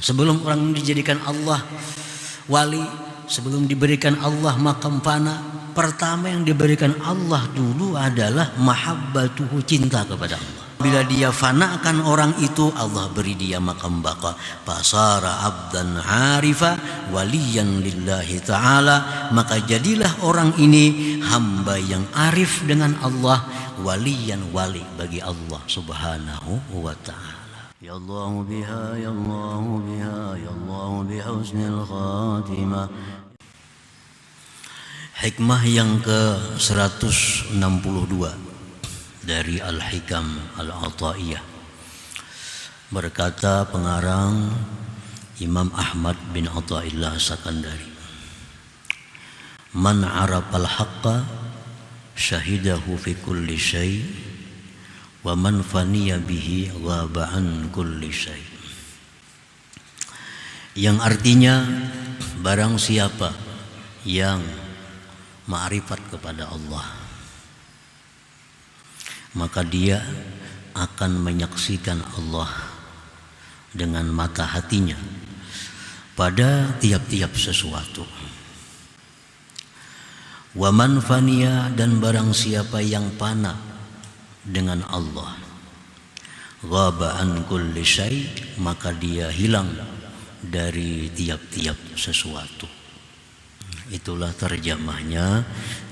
Sebelum orang dijadikan Allah wali, sebelum diberikan Allah makam fana, pertama yang diberikan Allah dulu adalah mahabbatuhu, cinta kepada Allah. Bila dia fanakan orang itu, Allah beri dia makam baqa. Fasara abdan harifa waliyan lillahi ta'ala, maka jadilah orang ini hamba yang arif dengan Allah, waliyan, wali bagi Allah subhanahu wa ta'ala. Ya Allah biha, ya Allah biha, ya Allah bihusnil khatimah. Hikmah yang ke-162 dari Al-Hikam Al-Ata'iyah. Berkata pengarang Imam Ahmad bin Atha'illah Sakandari, man arafal haqqa syahidahu fi kulli syai' wa man faniya bihi ghaba an kulli syai'. Yang artinya, barang siapa yang ma'rifat kepada Allah, maka dia akan menyaksikan Allah dengan mata hatinya pada tiap-tiap sesuatu. Wa man faniya, dan barang siapa yang fana dengan Allah, ghaba an kulli syai', maka dia hilang dari tiap-tiap sesuatu. Itulah terjemahnya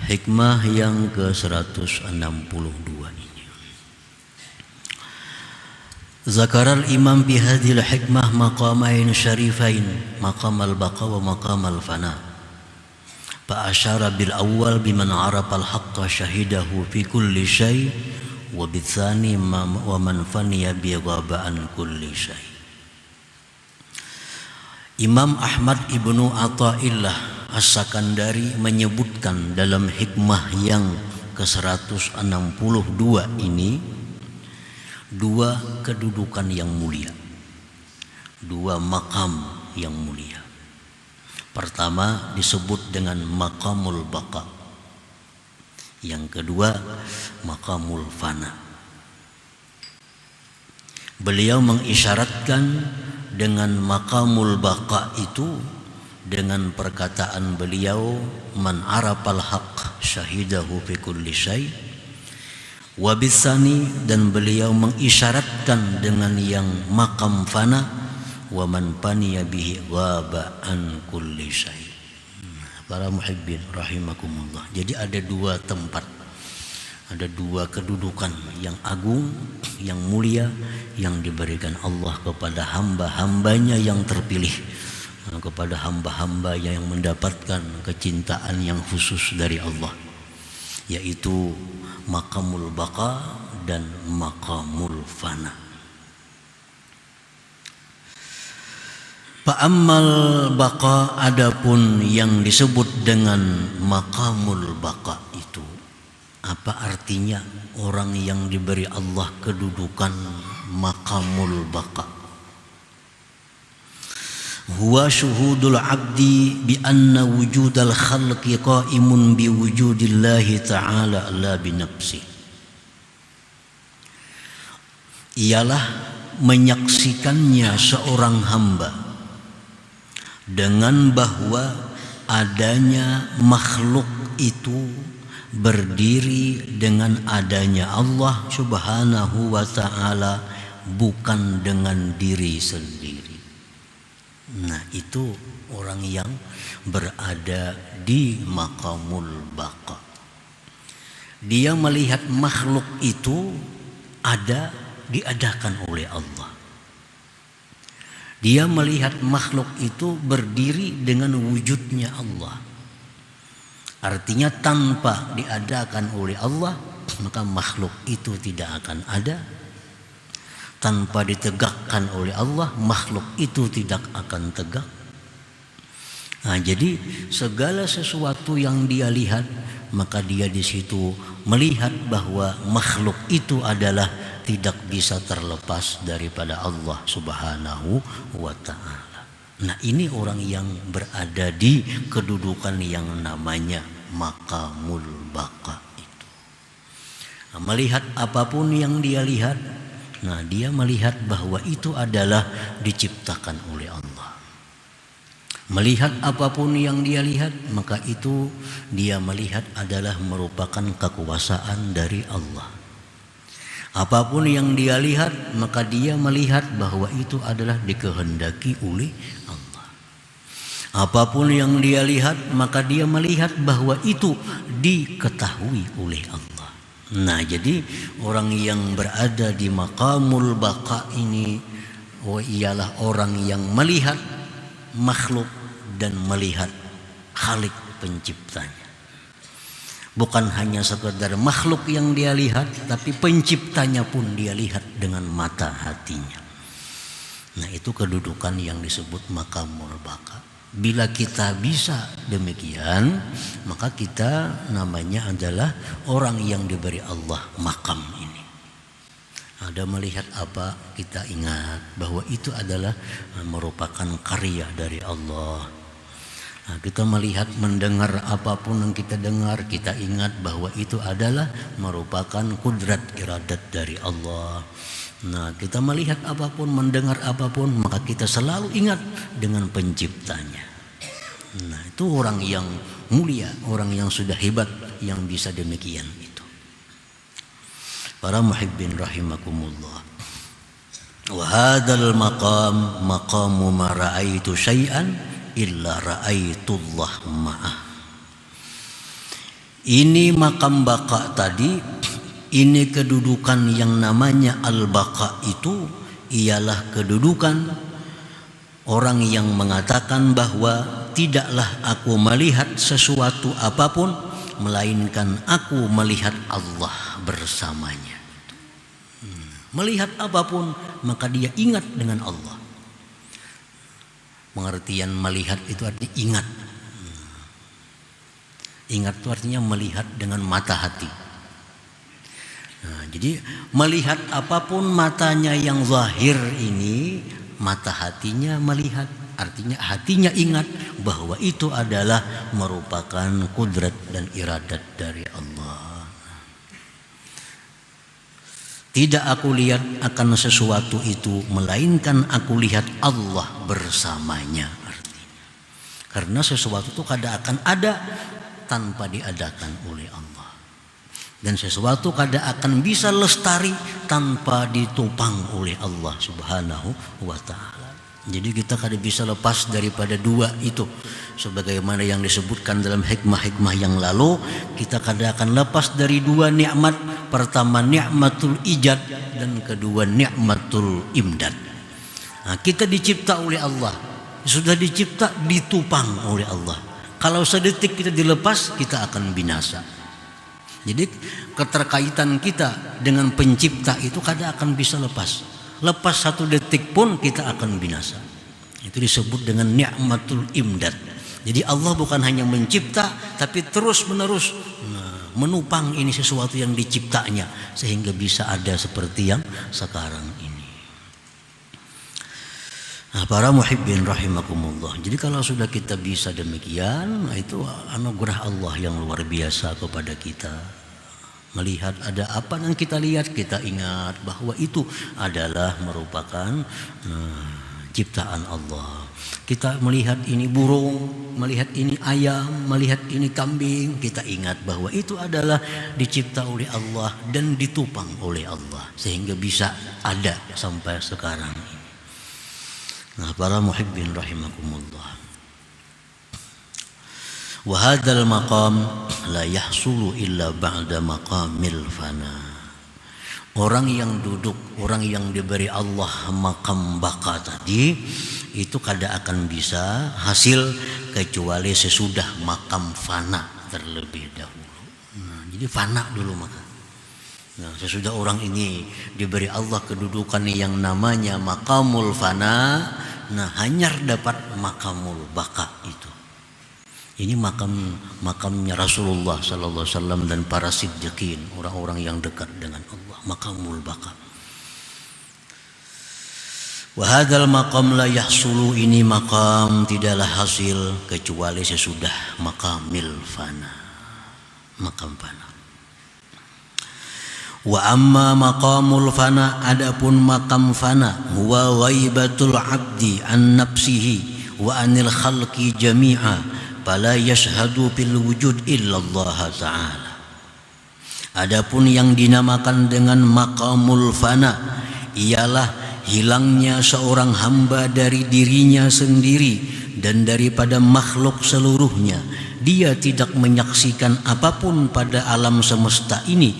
hikmah yang ke-162 ini. Zakaral imam bi hadhil hikmah maqamain syarifain, maqam al-baqa wa maqam al-fana. Fa asyara bil awwal biman arafa al-haqqa syahidahu fi kulli syai', wa bitsani wa man faniya bi ghaba'an kulli syai'. Imam Ahmad ibnu Atha'illah As-Sakandari menyebutkan dalam hikmah yang ke-162 ini dua kedudukan yang mulia, dua makam yang mulia. Pertama disebut dengan maqamul baqa, yang kedua maqamul fana. Beliau mengisyaratkan dengan maqamul baqa itu dengan perkataan beliau, man arafal haqq syahidahu fi kulli syai', wa bisani, dan beliau mengisyaratkan dengan yang maqam fana, wa man faniya bihi ghaba an kulli syai'. Para muhibbin rahimakumullah. Jadi ada dua tempat, ada dua kedudukan yang agung, yang mulia, yang diberikan Allah kepada hamba-hambanya yang terpilih, kepada hamba-hamba yang mendapatkan kecintaan yang khusus dari Allah, yaitu maqamul baqa dan maqamul fana. Fa'ammal baqa, adapun yang disebut dengan maqamul baqa itu, apa artinya orang yang diberi Allah kedudukan maqamul baqa? Huwa syuhudul abdi bi anna wujudal khalqi qaimun bi wujudillahi ta'ala la bi nafsi. Ialah menyaksikannya seorang hamba dengan bahwa adanya makhluk itu berdiri dengan adanya Allah subhanahu wa ta'ala, bukan dengan diri sendiri. Nah, itu orang yang berada di maqamul baqa. Dia melihat makhluk itu ada, diadakan oleh Allah. Dia melihat makhluk itu berdiri dengan wujudnya Allah. Artinya tanpa diadakan oleh Allah, maka makhluk itu tidak akan ada. Tanpa ditegakkan oleh Allah, makhluk itu tidak akan tegak. Nah, jadi segala sesuatu yang dia lihat, maka dia di situ melihat bahwa makhluk itu adalah tidak bisa terlepas daripada Allah subhanahu wa ta'ala. Nah, ini orang yang berada di kedudukan yang namanya maqamul baqa itu. Nah, melihat apapun yang dia lihat, Nah, dia melihat bahwa itu adalah diciptakan oleh Allah. Melihat apapun yang dia lihat, maka itu dia melihat adalah merupakan kekuasaan dari Allah. Apapun yang dia lihat, maka dia melihat bahwa itu adalah dikehendaki oleh Allah. Apapun yang dia lihat, maka dia melihat bahwa itu diketahui oleh Allah. Nah, jadi orang yang berada di maqamul baqa ini ialah orang yang melihat makhluk dan melihat Khalik penciptanya. Bukan hanya sekedar makhluk yang dia lihat, tapi penciptanya pun dia lihat dengan mata hatinya. Nah, itu kedudukan yang disebut maqamul baqa. Bila kita bisa demikian, maka kita namanya adalah orang yang diberi Allah makam ini. Ada melihat apa, kita ingat bahwa itu adalah merupakan karya dari Allah. Nah, kita melihat, mendengar apapun yang kita dengar, kita ingat bahwa itu adalah merupakan kudrat iradat dari Allah. Nah, kita melihat apapun, mendengar apapun, maka kita selalu ingat dengan penciptanya. Nah, itu orang yang mulia, orang yang sudah hebat, yang bisa demikian itu. Para muhibbin rahimakumullah. Wa hadzal maqam maqamu ma ra'aitu syai'an illa ra'aitullah ma'ah. Ini makam baqa tadi. Ini kedudukan yang namanya al-baqa itu ialah kedudukan orang yang mengatakan bahwa tidaklah aku melihat sesuatu apapun melainkan aku melihat Allah bersamanya. Melihat apapun maka dia ingat dengan Allah. Pengertian melihat itu artinya ingat. Ingat itu artinya melihat dengan mata hati. Nah, jadi melihat apapun matanya yang zahir ini, mata hatinya melihat. Artinya hatinya ingat bahwa itu adalah merupakan kudrat dan iradat dari Allah. Tidak aku lihat akan sesuatu itu, melainkan aku lihat Allah bersamanya. Artinya, karena sesuatu itu kadang akan ada tanpa diadakan oleh Allah. Dan sesuatu kadang akan bisa lestari tanpa ditopang oleh Allah Subhanahu wa ta'ala. Jadi kita kadang bisa lepas daripada dua itu. Sebagaimana yang disebutkan dalam hikmah-hikmah yang lalu, kita kadang akan lepas dari dua nikmat. Pertama nikmatul ijad dan kedua nikmatul imdad. Nah, kita dicipta oleh Allah. Sudah dicipta, ditopang oleh Allah. Kalau sedetik kita dilepas, kita akan binasa. Jadi keterkaitan kita dengan pencipta itu kadang akan bisa lepas. Lepas satu detik pun kita akan binasa. Itu disebut dengan ni'matul imdad. Jadi Allah bukan hanya mencipta, tapi terus menerus menupang ini sesuatu yang diciptanya sehingga bisa ada seperti yang sekarang ini. Nah, para muhibbin rahimakumullah. Jadi kalau sudah kita bisa demikian, itu anugerah Allah yang luar biasa kepada kita. Melihat ada apa yang kita lihat, kita ingat bahwa itu adalah merupakan ciptaan Allah. Kita melihat ini burung, melihat ini ayam, melihat ini kambing, kita ingat bahwa itu adalah dicipta oleh Allah dan ditupang oleh Allah sehingga bisa ada sampai sekarang ini. Nah, para muhibbin rahimakumullah. Wa hadzal maqam la yahsulu illa ba'da maqamil fana. Orang yang duduk, orang yang diberi Allah makam baqa tadi, itu kada akan bisa hasil kecuali sesudah makam fana terlebih dahulu. Nah, jadi fana dulu maka. Nah, sesudah orang ini diberi Allah kedudukan yang namanya maqamul fana, nah hanyar dapat maqamul baqa itu. Ini makamnya Rasulullah sallallahu alaihi wasallam dan para siddiqin, orang-orang yang dekat dengan Allah, maqamul baqa. Wa hadzal maqam la yahsulu, ini maqam tidaklah hasil kecuali sesudah maqamil fana, maqam fana. Wa amma maqamul fana, adapun makam fana, huwa ghaibatul abdi an nafsihi wa anil khalqi jami'a, fala yashhadu fil wujud illa Allah ta'ala. Adapun yang dinamakan dengan maqamul fana ialah hilangnya seorang hamba dari dirinya sendiri dan daripada makhluk seluruhnya. Dia tidak menyaksikan apapun pada alam semesta ini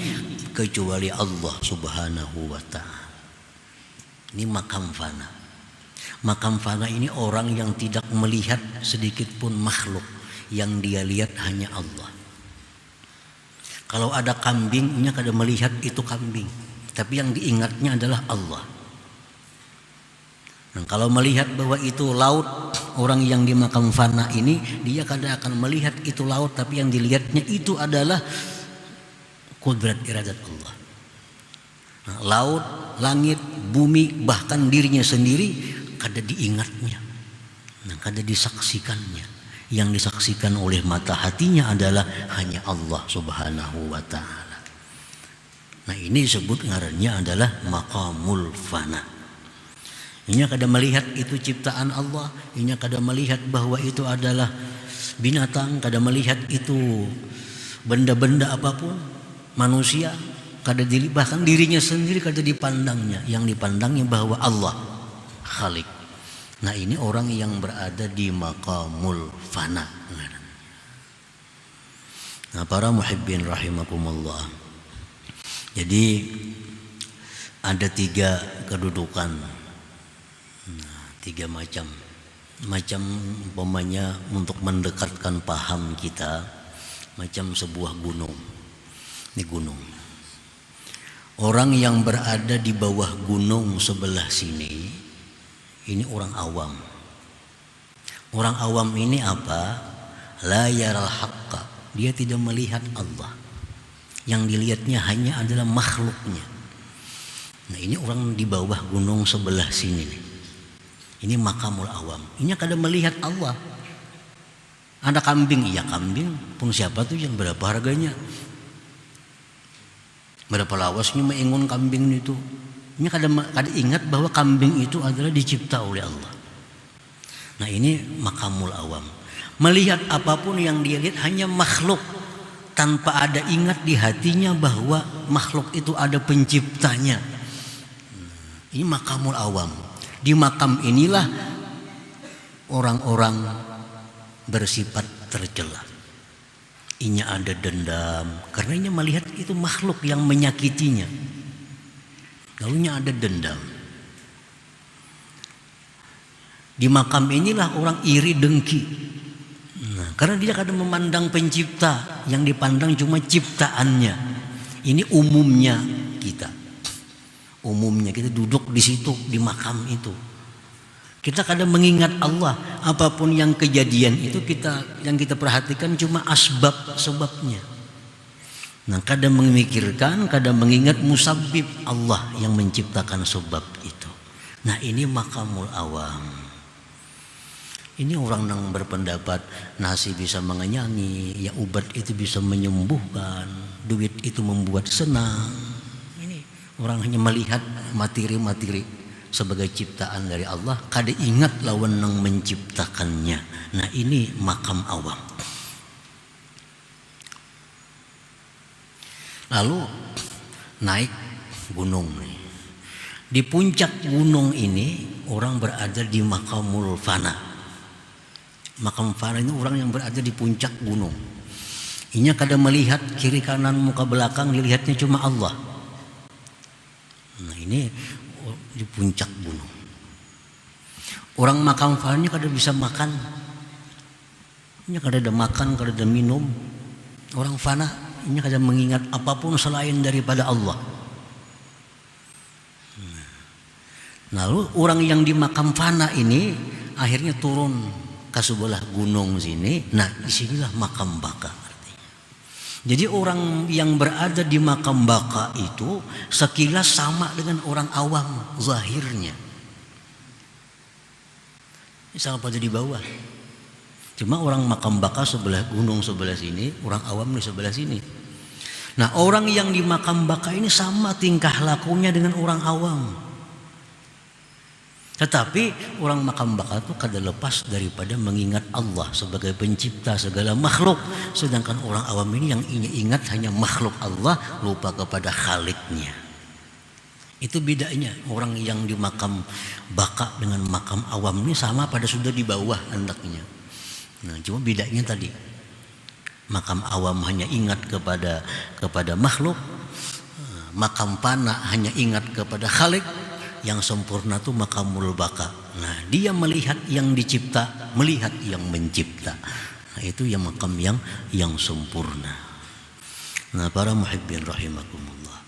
kecuali Allah Subhanahu wa ta'ala. Ini makam fana. Makam fana ini orang yang tidak melihat sedikit pun makhluk, yang dia lihat hanya Allah. Kalau ada kambing, dia kada melihat itu kambing, tapi yang diingatnya adalah Allah. Nah, kalau melihat bahwa itu laut, orang yang di makam fana ini dia kada akan melihat itu laut, tapi yang dilihatnya itu adalah kudrat iradat Allah. Nah, laut, langit, bumi, bahkan dirinya sendiri kada diingatnya, nah, kada disaksikannya. Yang disaksikan oleh mata hatinya adalah hanya Allah Subhanahu wa ta'ala. Nah, ini disebut ngarannya adalah maqamul fana. Ini kada melihat itu ciptaan Allah, ini kada melihat bahwa itu adalah binatang, kada melihat itu benda-benda apapun, manusia, kada bahkan dirinya sendiri kada dipandangnya. Yang dipandangnya bahwa Allah Khalik. Nah, ini orang yang berada di maqamul fana. Nah, para muhibbin rahimakumullah. Jadi ada 3 kedudukan. Nah, 3 macam umpamanya untuk mendekatkan paham kita, macam sebuah gunung. Ini gunung. Orang yang berada di bawah gunung sebelah sini, ini orang awam. Orang awam ini apa? La yaral haqqa. Dia tidak melihat Allah. Yang dilihatnya hanya adalah makhluknya. Nah, ini orang di bawah gunung sebelah sini nih. Ini makamul awam. Ini kada melihat Allah. Ada kambing, iya kambing. Pun siapa tuh yang berapa harganya? Berapa lawasnya mengingun kambing itu? Ini kada ingat bahwa kambing itu adalah dicipta oleh Allah. Nah, ini makamul awam. Melihat apapun yang dia lihat hanya makhluk, tanpa ada ingat di hatinya bahwa makhluk itu ada penciptanya. Ini makamul awam. Di makam inilah orang-orang bersifat tercela. Ini ada dendam karena ini melihat itu makhluk yang menyakitinya. Lalunya ada dendam. Di makam inilah orang iri dengki. Nah, karena dia kadang memandang pencipta, yang dipandang cuma ciptaannya. Ini umumnya kita. Umumnya kita duduk di situ, di makam itu. Kita kadang mengingat Allah, apapun yang kejadian itu yang kita perhatikan cuma sebabnya. Nah, kadang memikirkan, kadang mengingat musabbib Allah yang menciptakan sebab itu. Nah, ini makamul awam. Ini orang yang berpendapat nasi bisa mengenyangi, ya obat itu bisa menyembuhkan, duit itu membuat senang. Ini orang hanya melihat materi-materi sebagai ciptaan dari Allah, kada ingat lawan yang menciptakannya. Nah, ini makam awam. Lalu naik gunung. Di puncak gunung ini orang berada di makamul fana. Makam fana ini orang yang berada di puncak gunung. Inya kada melihat kiri kanan muka belakang, dilihatnya cuma Allah. Nah, ini di puncak gunung. Orang makam fana ini kada bisa makan. Inya kada ada makan, kada ada minum. Orang fana ini kadang mengingat apapun selain daripada Allah. Lalu orang yang di makam fana ini akhirnya turun ke sebelah gunung sini. Nah, disinilah makam baka. Jadi orang yang berada di makam baka itu sekilas sama dengan orang awam zahirnya. Sama pada di bawah. Cuma orang makam baka sebelah gunung sebelah sini, orang awam di sebelah sini. Nah, orang yang di makam baka ini sama tingkah lakunya dengan orang awam. Tetapi orang makam baka itu kada lepas daripada mengingat Allah sebagai pencipta segala makhluk. Sedangkan orang awam ini yang ingat hanya makhluk Allah, lupa kepada Khaliknya. Itu bedanya orang yang di makam baka dengan makam awam ini sama, pada sudah di bawah hendaknya. Nah, cuma bedanya tadi, makam awam hanya ingat kepada makhluk, makam fana hanya ingat kepada Khalik. Yang sempurna itu makamul baka. Nah, dia melihat yang dicipta, melihat yang mencipta. Nah, itu yang makam yang sempurna. Nah, para muhibbin rahimakumullah.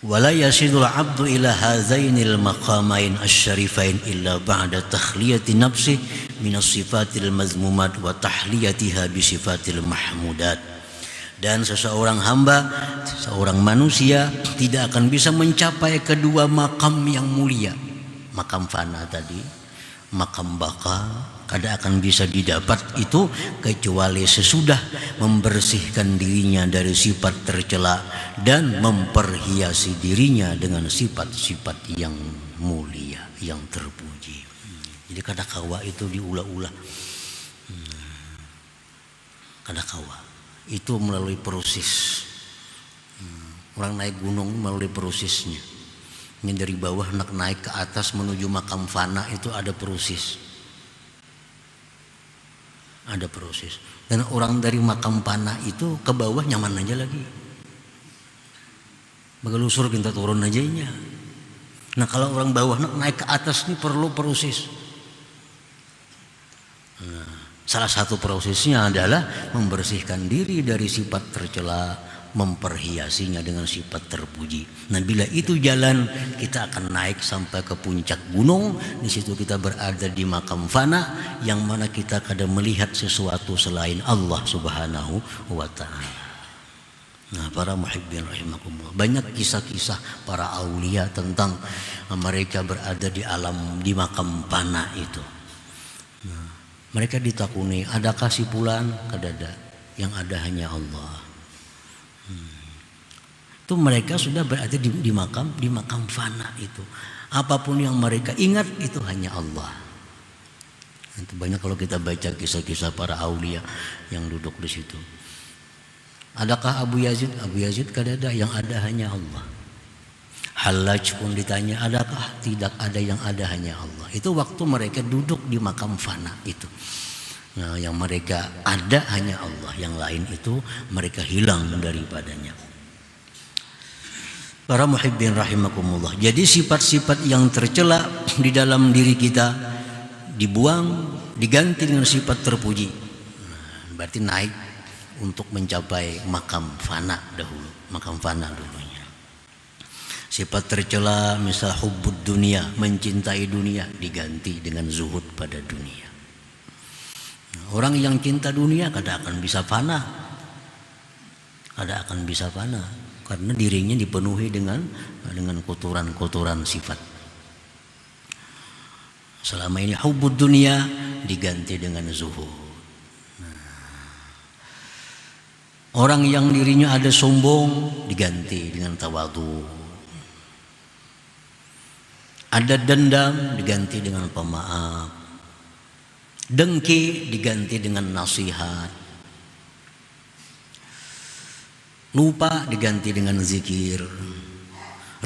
Wala yasidul abdu ila hazainil maqamain asyarifain illa ba'da takhliyati nafsi minas sifatil mazmumat wa tahliyatiha bi sifatil mahmudat. Dan seseorang hamba, seorang manusia tidak akan bisa mencapai kedua makam yang mulia. Makam fana tadi, makam baka, kada akan bisa didapat itu kecuali sesudah membersihkan dirinya dari sifat tercela dan memperhiasi dirinya dengan sifat-sifat yang mulia, yang terpuji. Jadi kada kawa itu diulah-ulah. Kada kawa. Itu melalui proses. Orang naik gunung melalui prosesnya. Ini dari bawah nak naik ke atas menuju makam fana itu ada proses. Ada proses. Dan orang dari makam fana itu ke bawah nyaman aja lagi. Begelusur kita turun aja nya. Nah, kalau orang bawah nak naik ke atas ini perlu proses. Salah satu prosesnya adalah membersihkan diri dari sifat tercela, memperhiasinya dengan sifat terpuji. Nah, bila itu jalan, kita akan naik sampai ke puncak gunung. Di situ kita berada di makam fana, yang mana kita kadang melihat sesuatu selain Allah Subhanahu wa Ta'ala. Nah, para muhibbin rahimakumullah, banyak kisah-kisah para aulia tentang mereka berada di alam, di makam fana itu. Nah, mereka ditakuni, adakah si fulan? Kadada, yang ada hanya Allah. Itu mereka sudah berada di makam fana itu. Apapun yang mereka ingat itu hanya Allah. Itu banyak kalau kita baca kisah-kisah para aulia yang duduk di situ. Adakah Abu Yazid? Abu Yazid kadada, yang ada hanya Allah. Hallaj pun ditanya, adakah? Tidak ada, yang ada hanya Allah. Itu waktu mereka duduk di makam fana itu. Nah, yang mereka ada hanya Allah, yang lain itu mereka hilang daripadanya. Para muhibbin rahimakumullah. Jadi sifat-sifat yang tercela di dalam diri kita dibuang, diganti dengan sifat terpuji. Nah, berarti naik untuk mencapai makam fana dahulu, makam fana dulunya. Sifat tercela misal hubbud dunia, mencintai dunia, diganti dengan zuhud pada dunia. Orang yang cinta dunia kada akan bisa fana, kada akan bisa fana, karena dirinya dipenuhi dengan kotoran-kotoran sifat. Selama ini hubbud dunia diganti dengan zuhud. Orang yang dirinya ada sombong diganti dengan tawadhu. Ada dendam diganti dengan pemaaf. Dengki diganti dengan nasihat. Lupa diganti dengan zikir.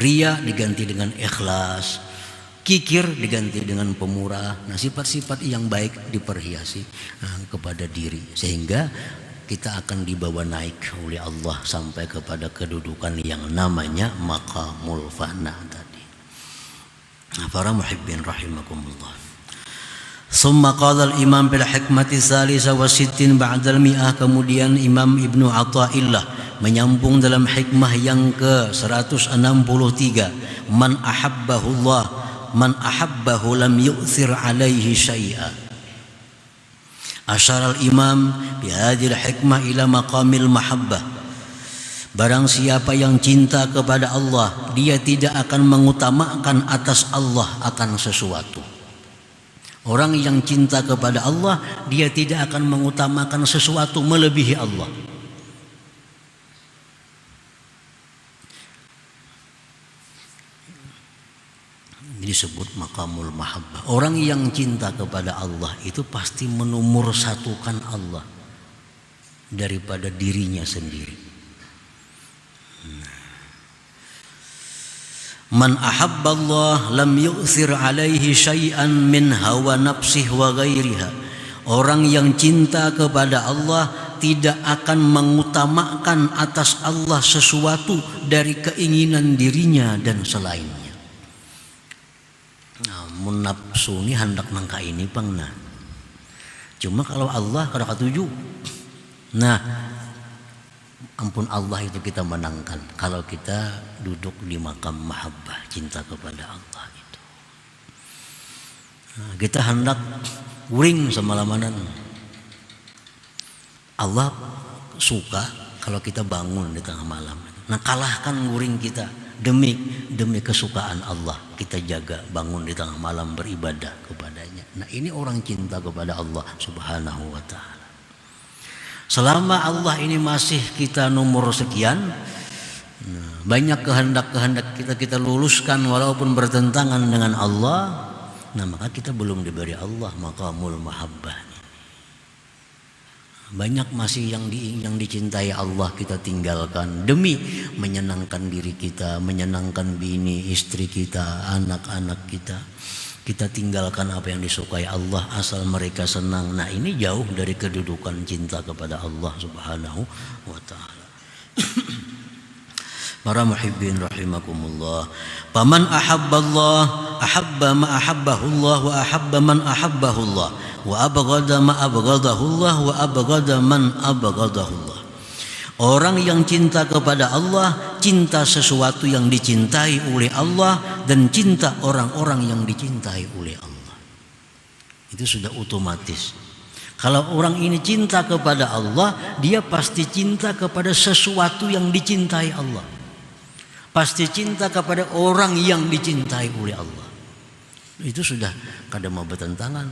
Ria diganti dengan ikhlas. Kikir diganti dengan pemurah. Nah, sifat-sifat yang baik diperhiasi kepada diri, sehingga kita akan dibawa naik oleh Allah sampai kepada kedudukan yang namanya maqamul fana tadi. Para muhibbin rahimakumullah. Summa qala al-imam bil hikmati salisa wa sittin ba'dal mi'ah. Kemudian Imam Ibnu Athaillah menyambung dalam hikmah yang ke-163, man ahabbahullah man ahabbahu lam yu'thir alaihi syai'a. Asyara al-imam bihadhil hikmah ila maqamil mahabbah. Barang siapa yang cinta kepada Allah, dia tidak akan mengutamakan atas Allah akan sesuatu. Orang yang cinta kepada Allah, dia tidak akan mengutamakan sesuatu melebihi Allah. Disebut maqamul mahabbah. Orang yang cinta kepada Allah itu pasti menumur satukan Allah daripada dirinya sendiri. Man ahabballah lam yu'thir alaihi syai'an min hawa nafsih wa ghairiha. Orang yang cinta kepada Allah tidak akan mengutamakan atas Allah sesuatu dari keinginan dirinya dan selainnya. Namun nafsu ini hendak nangka ini pangna. Cuma kalau Allah kada katuju. Nah, ampun Allah itu kita menangkan kalau kita duduk di makam mahabbah, cinta kepada Allah itu. Nah, kita hendak guring semalamanan. Allah suka kalau kita bangun di tengah malam. Nah, kalahkan guring kita demi kesukaan Allah. Kita jaga bangun di tengah malam beribadah kepadanya. Nah, ini orang cinta kepada Allah Subhanahu wa ta'ala. Selama Allah ini masih kita nomor sekian, banyak kehendak-kehendak kita luluskan walaupun bertentangan dengan Allah, nah maka kita belum diberi Allah maqamul mahabbah. Banyak masih yang dicintai Allah kita tinggalkan demi menyenangkan diri kita, menyenangkan bini, istri kita, anak-anak kita. Kita tinggalkan apa yang disukai Allah asal mereka senang. Nah, ini jauh dari kedudukan cinta kepada Allah Subhanahu wa ta'ala. Para muhibbin rahimakumullah. Paman ahabballah ahabba ma ahabbahullah wa ahabba man ahabbahullah wa abghada ma abghadahullah wa abghada man abghadahullah. Orang yang cinta kepada Allah, cinta sesuatu yang dicintai oleh Allah dan cinta orang-orang yang dicintai oleh Allah. Itu sudah otomatis. Kalau orang ini cinta kepada Allah, dia pasti cinta kepada sesuatu yang dicintai Allah. Pasti cinta kepada orang yang dicintai oleh Allah. Itu sudah kada mau bertentangan.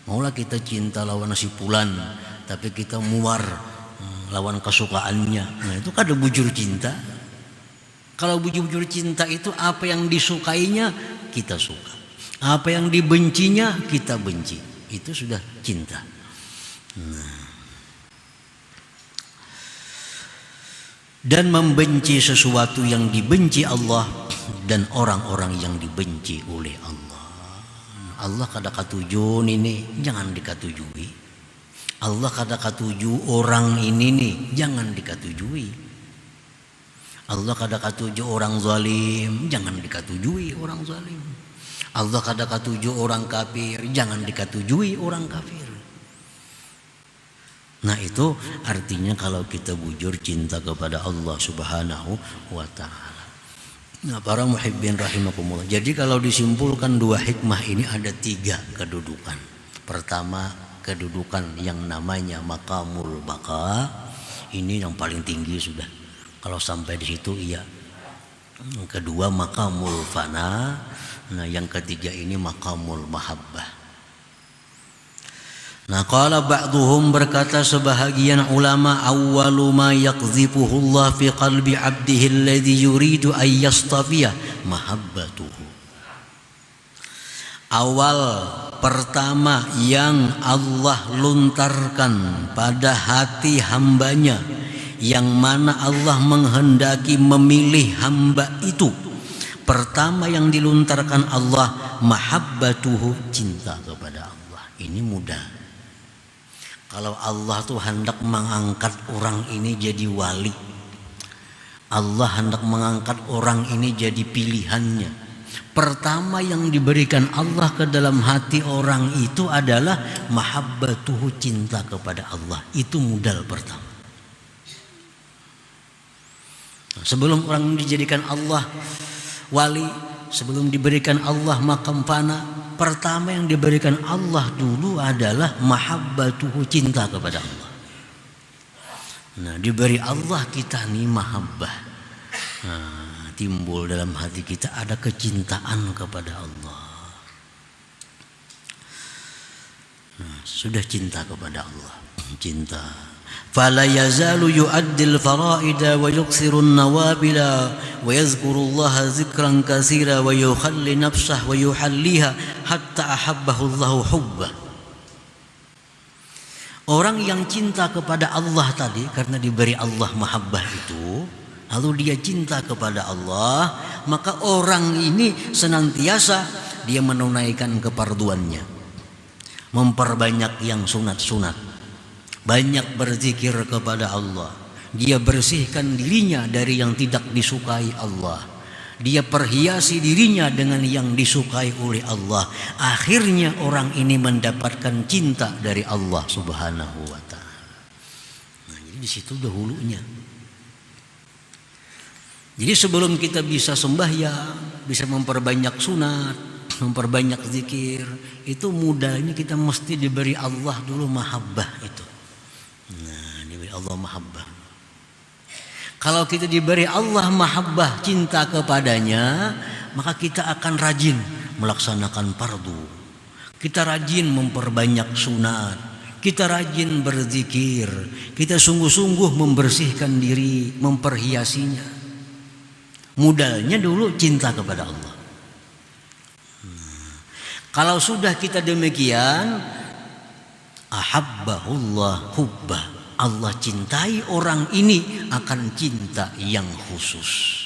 Maulah kita cinta lawan si fulan, tapi kita muar lawan kesukaannya. Nah, itu kada bujur cinta. Kalau bujur cinta itu apa yang disukainya kita suka, apa yang dibencinya kita benci. Itu sudah cinta. Nah. Dan membenci sesuatu yang dibenci Allah dan orang-orang yang dibenci oleh Allah. Allah kada katuju ini, jangan dikatujui. Allah kada katuju orang ini nih, jangan dikatujui. Allah kada katuju orang zalim, jangan dikatujui orang zalim. Allah kada katuju orang kafir, jangan dikatujui orang kafir. Nah, itu artinya kalau kita bujur cinta kepada Allah Subhanahu wa ta'ala. Nah, para muhibbin rahimakumullah. Jadi kalau disimpulkan dua hikmah ini ada tiga kedudukan. Pertama, kedudukan yang namanya maqamul baqa, ini yang paling tinggi sudah. Kalau sampai di situ iya. Yang kedua maqamul fana, nah yang ketiga ini maqamul mahabbah. Nah, qala ba'duhum, berkata sebahagian ulama, awwalu ma yaqdhifuhu Allah fi qalbi 'abdihi alladhi yuridu an yastafiyah mahabbatuhu. Awal pertama yang Allah luntarkan pada hati hambanya, yang mana Allah menghendaki memilih hamba itu, pertama yang diluntarkan Allah mahabbatuhu, cinta kepada Allah. Ini mudah. Kalau Allah tuh hendak mengangkat orang ini jadi wali, Allah hendak mengangkat orang ini jadi pilihannya, pertama yang diberikan Allah ke dalam hati orang itu adalah mahabbatuhu, cinta kepada Allah. Itu modal pertama. Sebelum orang dijadikan Allah wali, sebelum diberikan Allah makam fana, pertama yang diberikan Allah dulu adalah mahabbatuhu, cinta kepada Allah. Nah, diberi Allah kita nih mahabbah. Nah, timbul dalam hati kita ada kecintaan kepada Allah. sudah cinta kepada Allah, cinta. Fala yazalu yu'addil fara'ida wa yuksiru an-nawabila wa yazkurullaha zikran katsira wa yukhalli nafsah wa yuhalliha hatta ahabbahu Allahu hubbah. Orang yang cinta kepada Allah tadi karena diberi Allah mahabbah itu, lalu dia cinta kepada Allah, maka orang ini senantiasa dia menunaikan keparduannya, memperbanyak yang sunat-sunat, banyak berzikir kepada Allah. Dia bersihkan dirinya dari yang tidak disukai Allah. Dia perhiasi dirinya dengan yang disukai oleh Allah. Akhirnya orang ini mendapatkan cinta dari Allah Subhanahu wa ta'ala. Nah, jadi di situ dahulunya. Jadi sebelum kita bisa sembahyang, bisa memperbanyak sunat, memperbanyak zikir, itu mudahnya kita mesti diberi Allah dulu mahabbah itu. Nah, diberi Allah mahabbah. Kalau kita diberi Allah mahabbah, cinta kepadanya, maka kita akan rajin melaksanakan fardu. Kita rajin memperbanyak sunat, kita rajin berzikir, kita sungguh-sungguh membersihkan diri, memperhiasinya. Modalnya dulu cinta kepada Allah. Kalau sudah kita demikian, ahabbahullah hubbah. Allah cintai orang ini akan cinta yang khusus.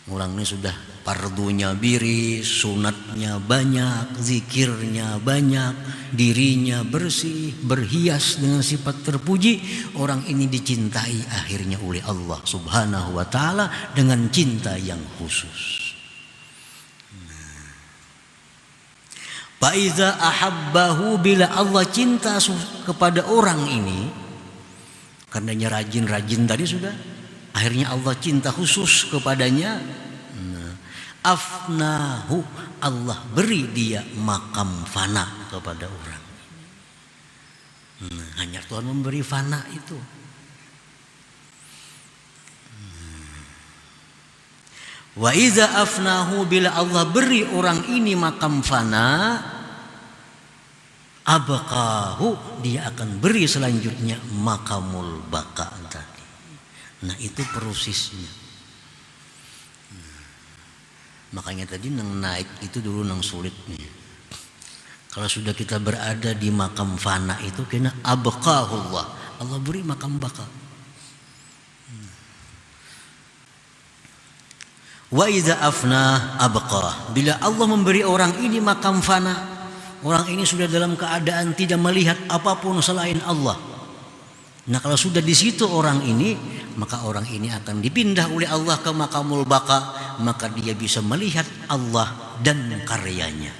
Orang ini sudah fardunya biris, sunatnya banyak, zikirnya banyak, dirinya bersih, berhias dengan sifat terpuji. Orang ini dicintai akhirnya oleh Allah Subhanahu wa ta'ala dengan cinta yang khusus. Faiza ahabbahu, bila Allah cinta kepada orang ini, karenanya rajin-rajin tadi sudah, akhirnya Allah cinta khusus kepadanya. Afnahu, Allah beri dia makam fana kepada orang. Hanya Tuhan memberi fana itu. Wa iza afnahu, bila Allah beri orang ini makam fana, abqahu, dia akan beri selanjutnya makamul baqa tadi. Nah, itu prosesnya. Makanya tadi nang naik itu dulu nang sulitnya. Kalau sudah kita berada di makam fana itu kena abqahullah, Allah beri makam baqa. Wa idza afna abqa, bila Allah memberi orang ini makam fana, orang ini sudah dalam keadaan tidak melihat apapun selain Allah. Nah, kalau sudah di situ orang ini, maka orang ini akan dipindah oleh Allah ke makamul baqa, maka dia bisa melihat Allah dan karyanya,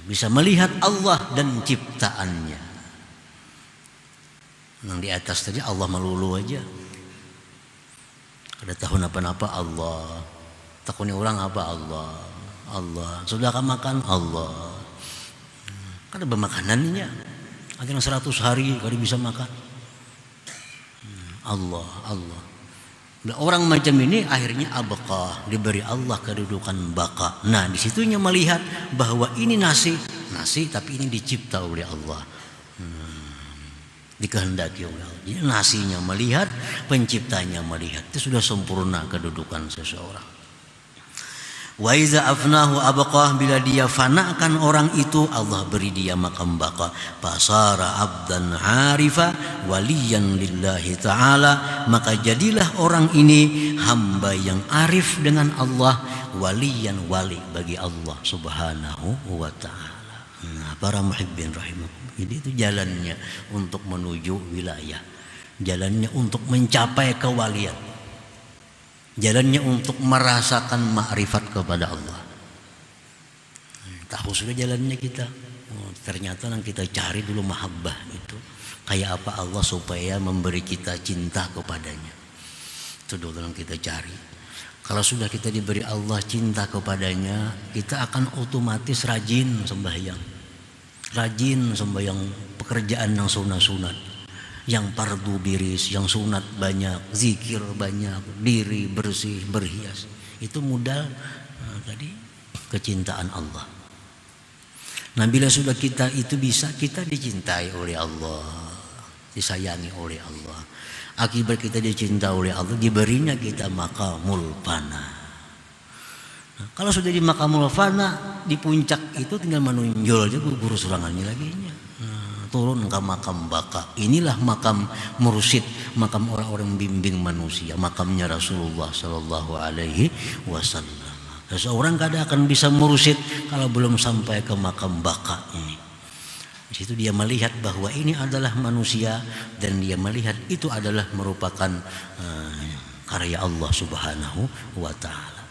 bisa melihat Allah dan ciptaannya. Yang di atas tadi Allah melulu aja. Ada tahun apa-apa Allah, takuni orang apa Allah, Allah. Sudah kamu makan Allah. Kan ada makanannya. Ada yang 100 hari kalau bisa makan. Allah, Allah. Nah, orang macam ini akhirnya abqa, diberi Allah kedudukan baqa. Nah, disitunya melihat bahwa ini nasi tapi ini dicipta oleh Allah. Dikehendaki oleh Allah. Jadi nasinya melihat, penciptanya melihat. Itu sudah sempurna kedudukan seseorang. Wa iza afnahu abqah, bila dia fanakan orang itu, Allah beri dia makam baqa. Fasara abdan harifa waliyan lillahi ta'ala, maka jadilah orang ini hamba yang arif dengan Allah, waliyan, wali bagi Allah Subhanahu wa ta'ala. Nah, para muhibbin rahimakumullah. Jadi itu jalannya untuk menuju wilayah, jalannya untuk mencapai kewalian, jalannya untuk merasakan makrifat kepada Allah. Tahu sudah jalannya kita. Ternyata yang kita cari dulu mahabbah itu kayak apa Allah supaya memberi kita cinta kepadanya. Itu dulu yang kita cari. Kalau sudah kita diberi Allah cinta kepadanya, kita akan otomatis rajin sembahyang. Rajin sembahyang pekerjaan yang sunat-sunat, yang fardu biris, yang sunat banyak, zikir banyak, diri bersih, berhias. Itu modal tadi kecintaan Allah. Nah, bila sudah kita itu bisa, kita dicintai oleh Allah, disayangi oleh Allah. Akibat kita dicintai oleh Allah, diberinya kita maqamul fana. Nah, kalau sudah di maqamul fana, di puncak itu tinggal menonjol aja guru surangannya lagi. Nah, turun ke makam baka. Inilah makam mursyid, makam orang-orang bimbing manusia, makamnya Rasulullah Sallallahu Alaihi Wasallam. Seseorang kadang akan bisa mursyid kalau belum sampai ke makam baka ini. Di situ dia melihat bahwa ini adalah manusia dan dia melihat itu adalah merupakan karya Allah Subhanahu wa taala.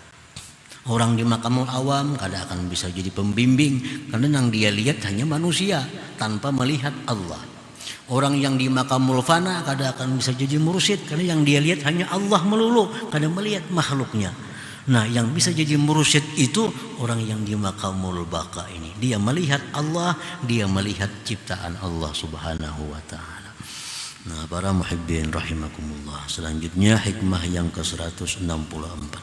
Orang di makamul awam kadang akan bisa jadi pembimbing karena yang dia lihat hanya manusia tanpa melihat Allah. Orang yang di makamul fana kadang akan bisa jadi mursyid karena yang dia lihat hanya Allah melulu, kadang melihat makhluknya. Nah, yang bisa jadi mursyid itu orang yang di makamul baka ini. Dia melihat Allah, dia melihat ciptaan Allah Subhanahu wa taala. Nah, para muhibbin rahimakumullah. Selanjutnya hikmah yang ke-164.